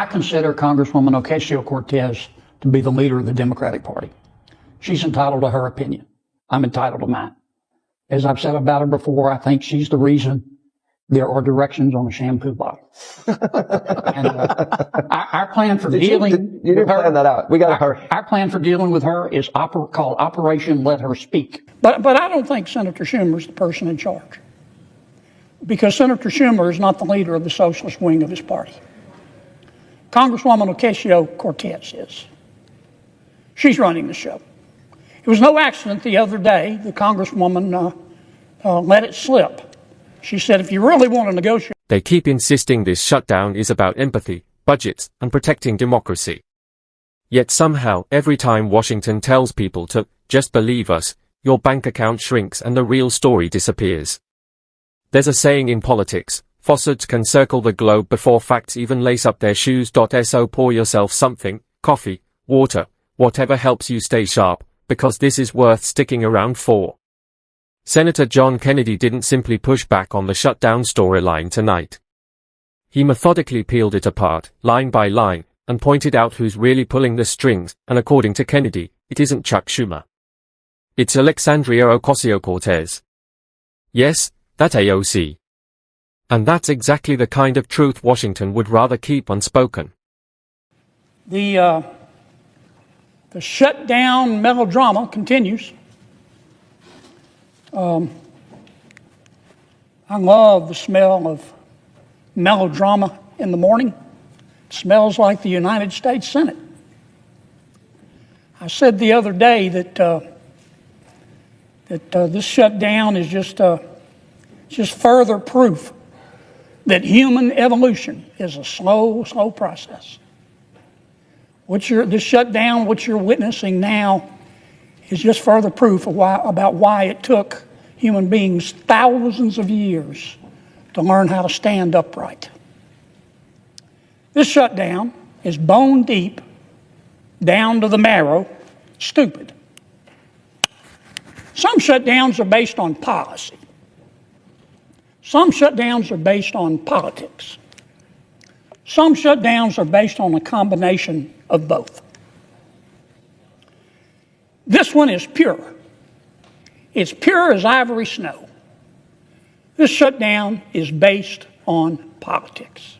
I consider Congresswoman Ocasio-Cortez to be the leader of the Democratic Party. She's entitled to her opinion. I'm entitled to mine. As I've said about her before, I think she's the reason there are directions on a shampoo bottle. And our plan for dealing you didn't plan that out. We got to hurry. Our plan for dealing with her is called Operation Let Her Speak. But I don't think Senator Schumer is the person in charge, because Senator Schumer is not the leader of the socialist wing of his party. Congresswoman Ocasio-Cortez is. She's running the show. It was no accident the other day the Congresswoman let it slip. She said, if you really want to negotiate... They keep insisting this shutdown is about empathy, budgets, and protecting democracy. Yet somehow, every time Washington tells people to just believe us, your bank account shrinks and the real story disappears. There's a saying in politics, faucets can circle the globe before facts even lace up their shoes. So pour yourself something, coffee, water, whatever helps you stay sharp, because this is worth sticking around for. Senator John Kennedy didn't simply push back on the shutdown storyline tonight. He methodically peeled it apart, line by line, and pointed out who's really pulling the strings, and according to Kennedy, it isn't Chuck Schumer. It's Alexandria Ocasio-Cortez. Yes, that AOC. And that's exactly the kind of truth Washington would rather keep unspoken. The shutdown melodrama continues. I love the smell of melodrama in the morning. It smells like the United States Senate. I said the other day that this shutdown is just further proof that human evolution is a slow process. This shutdown, what you're witnessing now, is just further proof of why it took human beings thousands of years to learn how to stand upright. This shutdown is bone deep, down to the marrow, stupid. Some shutdowns are based on policy. Some shutdowns are based on politics. Some shutdowns are based on a combination of both. This one is pure. It's pure as ivory snow. This shutdown is based on politics.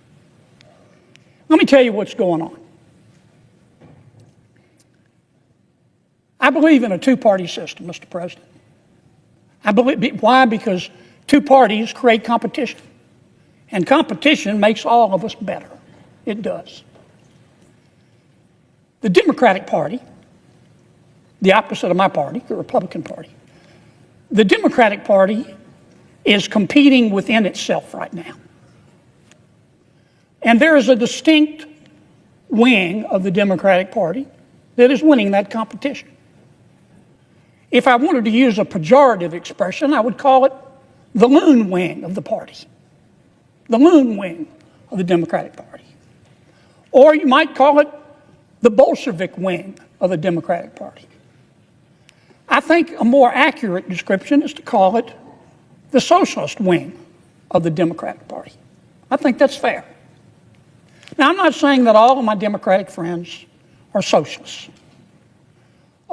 Let me tell you what's going on. I believe in a two-party system, Mr. President. Why? Because two parties create competition. And competition makes all of us better. It does. The Democratic Party, the opposite of my party, the Republican Party. The Democratic Party is competing within itself right now. And there is a distinct wing of the Democratic Party that is winning that competition. If I wanted to use a pejorative expression, I would call it the loon wing of the party. The loon wing of the Democratic Party. Or you might call it the Bolshevik wing of the Democratic Party. I think a more accurate description is to call it the socialist wing of the Democratic Party. I think that's fair. Now, I'm not saying that all of my Democratic friends are socialists,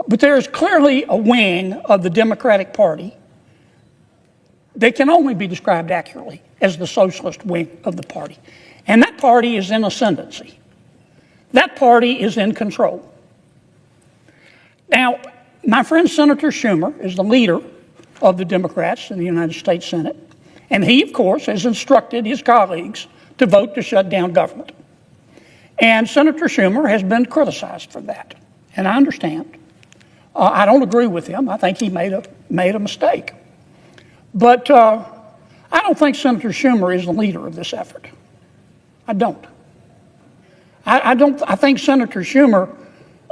but there is clearly a wing of the Democratic Party that can only be described accurately as the socialist wing of the party. And that party is in ascendancy. That party is in control. Now, my friend Senator Schumer is the leader of the Democrats in the United States Senate, and he, of course, has instructed his colleagues to vote to shut down government. And Senator Schumer has been criticized for that, and I understand. I don't agree with him. I think he made a mistake. But I don't think Senator Schumer is the leader of this effort. I don't. I think Senator Schumer,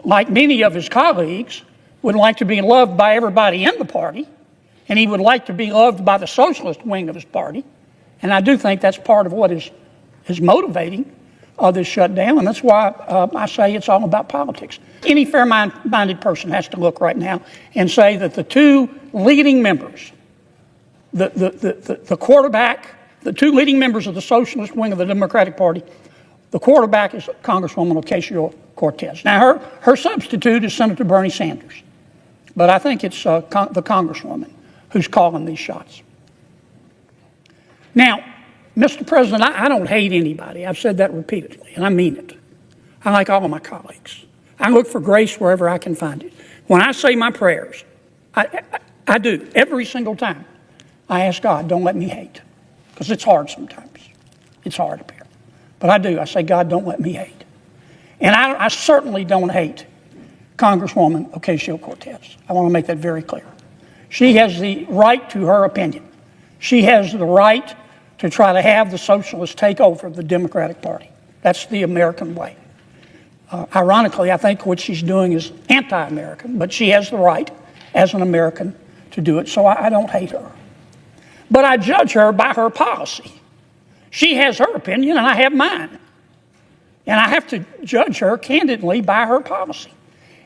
like many of his colleagues, would like to be loved by everybody in the party, and he would like to be loved by the socialist wing of his party. And I do think that's part of what is motivating this shutdown, and that's why I say it's all about politics. Any fair-minded person has to look right now and say that the two leading members, the quarterback, the two leading members of the socialist wing of the Democratic Party, The quarterback is Congresswoman Ocasio-Cortez. Now, her substitute is Senator Bernie Sanders. But I think it's the Congresswoman who's calling these shots. Now, Mr. President, I don't hate anybody. I've said that repeatedly, and I mean it. I like all of my colleagues. I look for grace wherever I can find it. When I say my prayers, I do, every single time. I ask God, don't let me hate, because it's hard sometimes. It's hard up here. But I do. I say, God, don't let me hate. And I certainly don't hate Congresswoman Ocasio-Cortez. I want to make that very clear. She has the right to her opinion. She has the right to try to have the socialists take over the Democratic Party. That's the American way. Ironically, I think what she's doing is anti-American, but she has the right as an American to do it, so I don't hate her. But I judge her by her policy. She has her opinion, and I have mine. And I have to judge her candidly by her policy.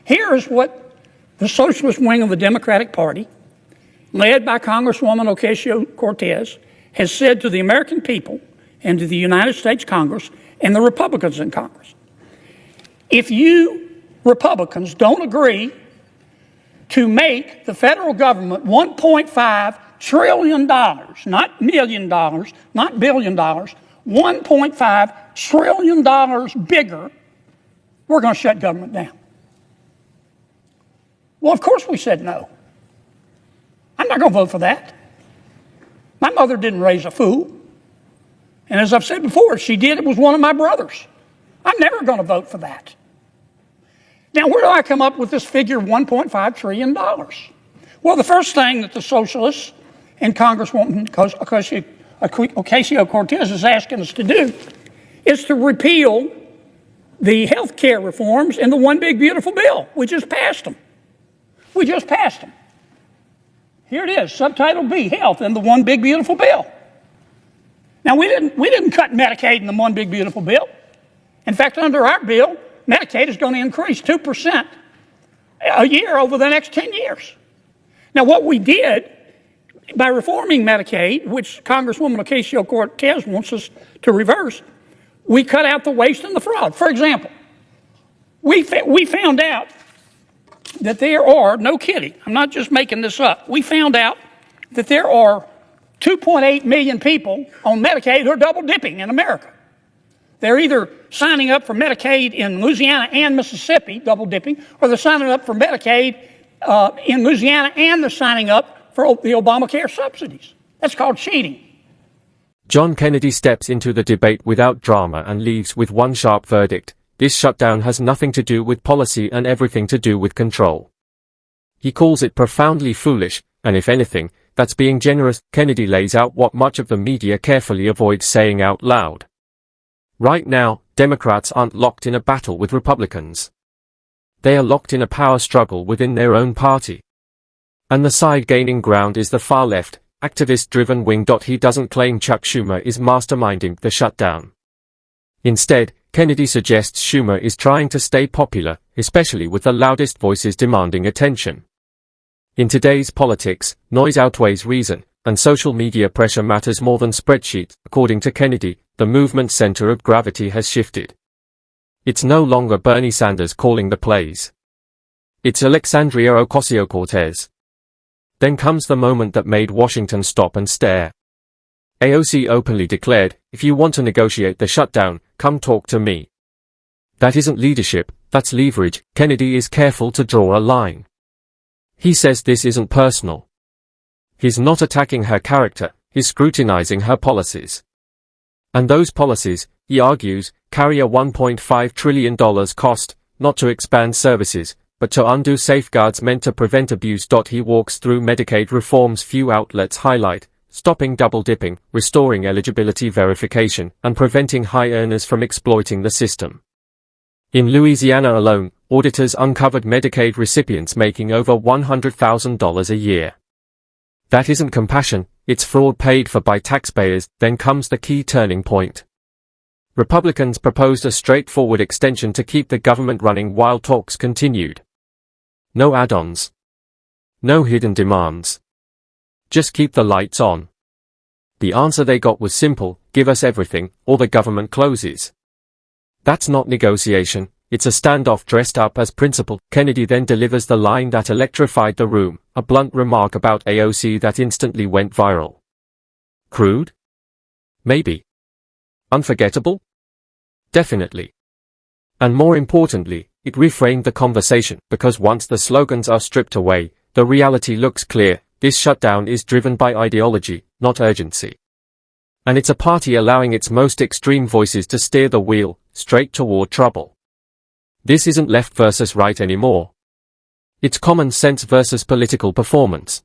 Here is what the socialist wing of the Democratic Party, led by Congresswoman Ocasio-Cortez, has said to the American people and to the United States Congress and the Republicans in Congress. If you Republicans don't agree to make the federal government $1.5 trillion, not $1 million, not $1 billion, $1.5 trillion bigger, we're going to shut government down. Well, of course we said no. I'm not going to vote for that. My mother didn't raise a fool. And as I've said before, if she did, it was one of my brothers. I'm never going to vote for that. Now, where do I come up with this figure of $1.5 trillion? Well, the first thing that the socialists and Congresswoman Ocasio-Cortez is asking us to do is to repeal the health care reforms in the One Big Beautiful Bill. We just passed them. We just passed them. Here it is, Subtitle B, Health in the One Big Beautiful Bill. Now, we didn't cut Medicaid in the One Big Beautiful Bill. In fact, under our bill, Medicaid is going to increase 2% a year over the next 10 years. Now, what we did by reforming Medicaid, which Congresswoman Ocasio-Cortez wants us to reverse, we cut out the waste and the fraud. For example, we found out that there are, no kidding, I'm not just making this up, we found out that there are 2.8 million people on Medicaid who are double dipping in America. They're either signing up for Medicaid in Louisiana and Mississippi, double dipping, or they're signing up for Medicaid in Louisiana and they're signing up for the Obamacare subsidies. That's called cheating. John Kennedy steps into the debate without drama and leaves with one sharp verdict: this shutdown has nothing to do with policy and everything to do with control. He calls it profoundly foolish, and if anything, that's being generous. Kennedy lays out what much of the media carefully avoids saying out loud. Right now, Democrats aren't locked in a battle with Republicans. They are locked in a power struggle within their own party. And the side gaining ground is the far left, activist-driven wing. He doesn't claim Chuck Schumer is masterminding the shutdown. Instead, Kennedy suggests Schumer is trying to stay popular, especially with the loudest voices demanding attention. In today's politics, noise outweighs reason, and social media pressure matters more than spreadsheets. According to Kennedy, the movement's center of gravity has shifted. It's no longer Bernie Sanders calling the plays. It's Alexandria Ocasio-Cortez. Then comes the moment that made Washington stop and stare. AOC openly declared, "If you want to negotiate the shutdown, come talk to me." That isn't leadership, that's leverage. Kennedy is careful to draw a line. He says this isn't personal. He's not attacking her character, he's scrutinizing her policies. And those policies, he argues, carry a $1.5 trillion cost, not to expand services, but to undo safeguards meant to prevent abuse. He walks through Medicaid reforms few outlets highlight: stopping double dipping, restoring eligibility verification, and preventing high earners from exploiting the system. In Louisiana alone, auditors uncovered Medicaid recipients making over $100,000 a year. That isn't compassion, it's fraud paid for by taxpayers. Then comes the key turning point. Republicans proposed a straightforward extension to keep the government running while talks continued. No add-ons. No hidden demands. Just keep the lights on. The answer they got was simple: give us everything, or the government closes. That's not negotiation, it's a standoff dressed up as principle. Kennedy then delivers the line that electrified the room, a blunt remark about AOC that instantly went viral. Crude? Maybe. Unforgettable? Definitely. And more importantly, it reframed the conversation, because once the slogans are stripped away, the reality looks clear. This shutdown is driven by ideology, not urgency. And it's a party allowing its most extreme voices to steer the wheel, straight toward trouble. This isn't left versus right anymore. It's common sense versus political performance.